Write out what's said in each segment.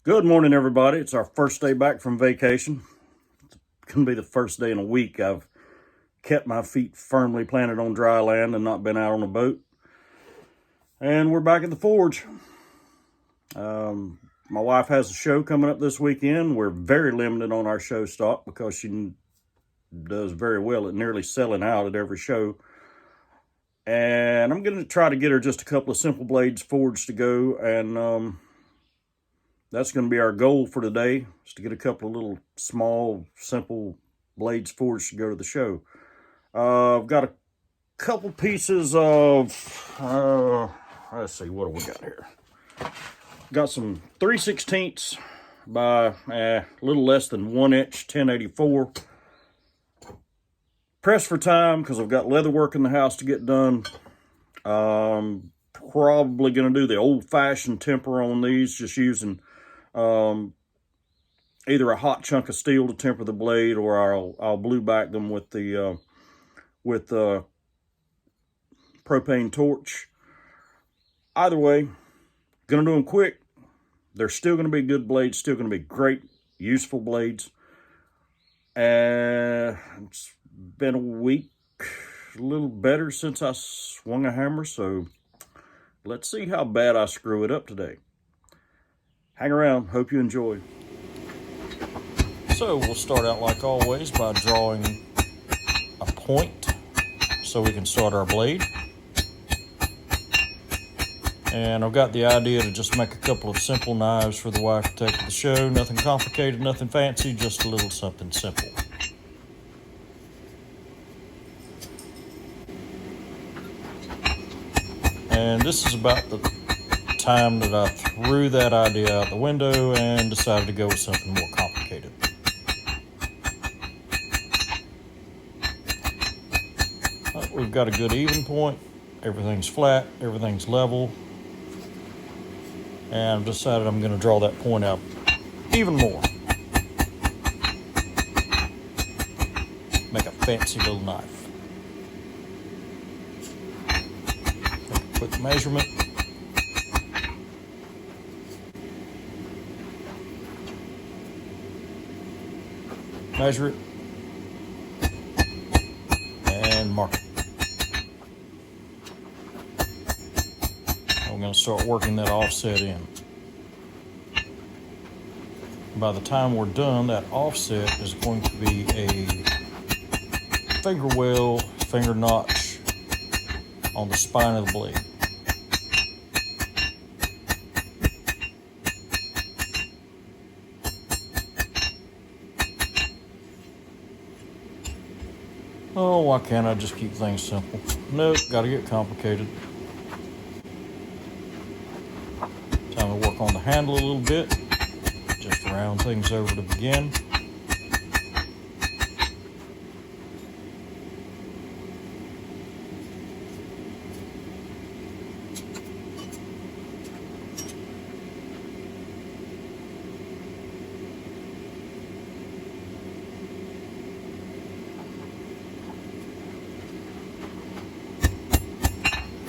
Good morning, everybody. It's our first day back from vacation. It's going to be the first day in a week I've kept my feet firmly planted on dry land and not been out on a boat. And we're back at the forge. My wife has a show coming up this weekend. We're very limited on our show stock because she does very well at nearly selling out at every show. And I'm going to try to get her just a couple of simple blades forged to go, and that's going to be our goal for today, is to get a couple of little small, simple blades forged to go to the show. I've got a couple pieces of, let's see, what do we got here? Got some 3/16 by a little less than 1 inch 1084. Pressed for time because I've got leather work in the house to get done. Probably going to do the old-fashioned temper on these, just using either a hot chunk of steel to temper the blade, or I'll blue back them with the propane torch. Either way, gonna do them quick. They're still gonna be good blades, still gonna be great, useful blades. And it's been a week, a little better since I swung a hammer, so let's see how bad I screw it up today. Hang around, hope you enjoy. So we'll start out like always by drawing a point so we can start our blade. And I've got the idea to just make a couple of simple knives for the wife to take to the show. Nothing complicated, nothing fancy, just a little something simple. And this is about the time that I threw that idea out the window and decided to go with something more complicated. We've got a good even point. Everything's flat, everything's level. And I've decided I'm going to draw that point out even more. Make a fancy little knife. Take a quick measurement. Measure it. And mark it. I'm going to start working that offset in. By the time we're done, that offset is going to be a finger well, finger notch on the spine of the blade. Oh, why can't I just keep things simple? Nope, gotta get complicated. Time to work on the handle a little bit. Just round things over to begin.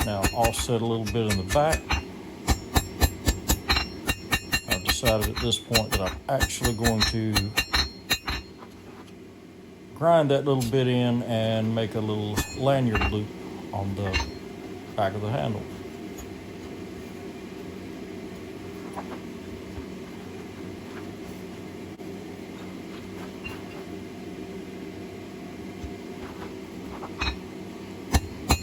Now offset a little bit in the back. I've decided at this point that I'm actually going to grind that little bit in and make a little lanyard loop on the back of the handle.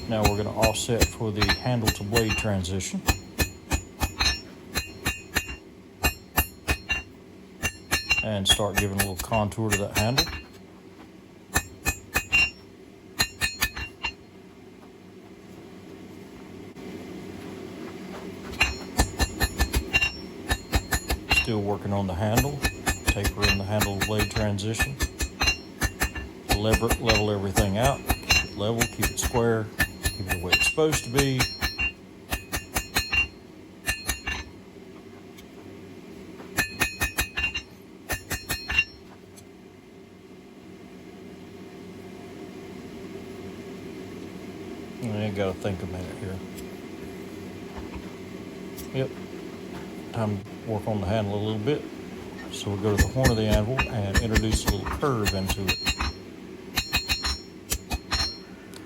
Now we're going to offset for the handle to blade transition. And start giving a little contour to that handle. Still working on the handle, tapering the handle to blade transition. Level everything out, keep it level, keep it square. Keep it the way it's supposed to be. I gotta think a minute here. Yep. Time to work on the handle a little bit. So we'll go to the horn of the anvil and introduce a little curve into it.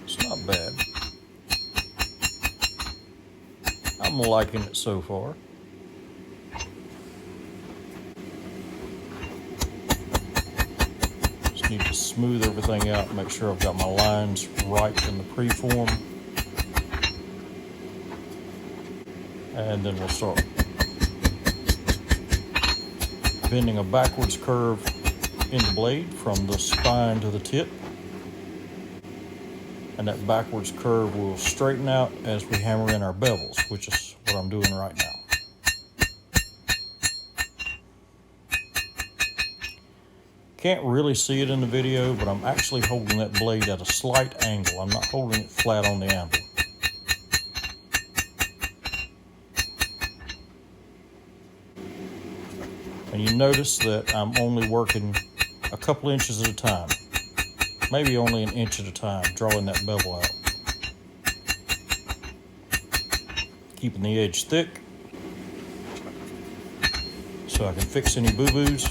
It's not bad. I'm liking it so far. Just need to smooth everything out and make sure I've got my lines right in the preform. And then we'll start bending a backwards curve in the blade from the spine to the tip. And that backwards curve will straighten out as we hammer in our bevels, which is what I'm doing right now. Can't really see it in the video, but I'm actually holding that blade at a slight angle. I'm not holding it flat on the anvil. And you notice that I'm only working a couple inches at a time, maybe only an inch at a time, drawing that bevel out. Keeping the edge thick so I can fix any boo-boos.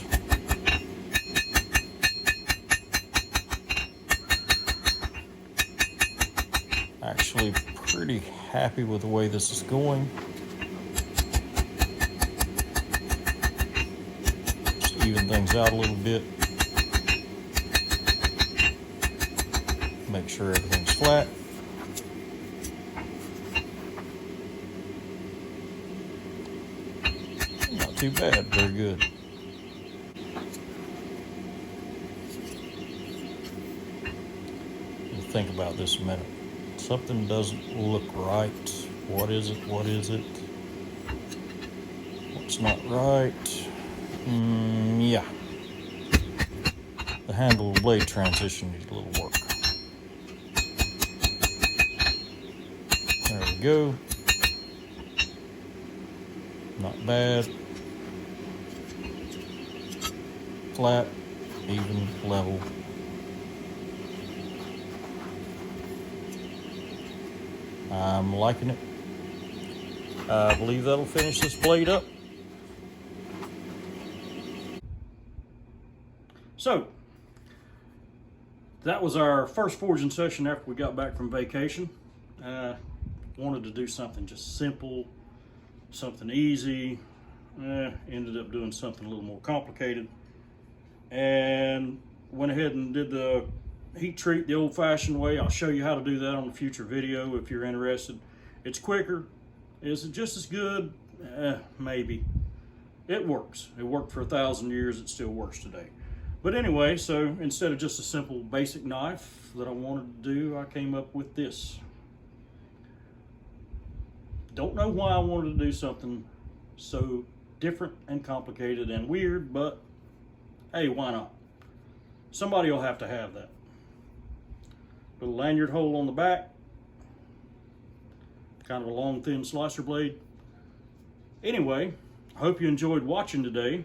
Actually pretty happy with the way this is going. Even things out a little bit. Make sure everything's flat. Not too bad, very good. Think about this a minute. Something doesn't look right. What is it? What is it? What's not right? Yeah. The handle blade transition needs a little work. There we go. Not bad. Flat, even, level. I'm liking it. I believe that'll finish this blade up. So, that was our first forging session after we got back from vacation. Wanted to do something just simple, something easy. Ended up doing something a little more complicated. And went ahead and did the heat treat the old-fashioned way. I'll show you how to do that on a future video if you're interested. It's quicker. Is it just as good? Maybe. It works. It worked for 1,000 years. It still works today. But anyway, so instead of just a simple basic knife that I wanted to do, I came up with this. Don't know why I wanted to do something so different and complicated and weird, but hey, why not? Somebody will have to have that. Little lanyard hole on the back. Kind of a long, thin slicer blade. Anyway, I hope you enjoyed watching today.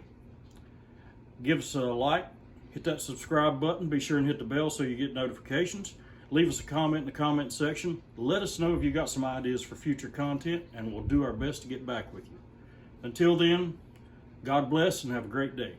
Give us a like. Hit that subscribe button. Be sure and hit the bell so you get notifications. Leave us a comment in the comment section. Let us know if you got some ideas for future content, and we'll do our best to get back with you. Until then, God bless and have a great day.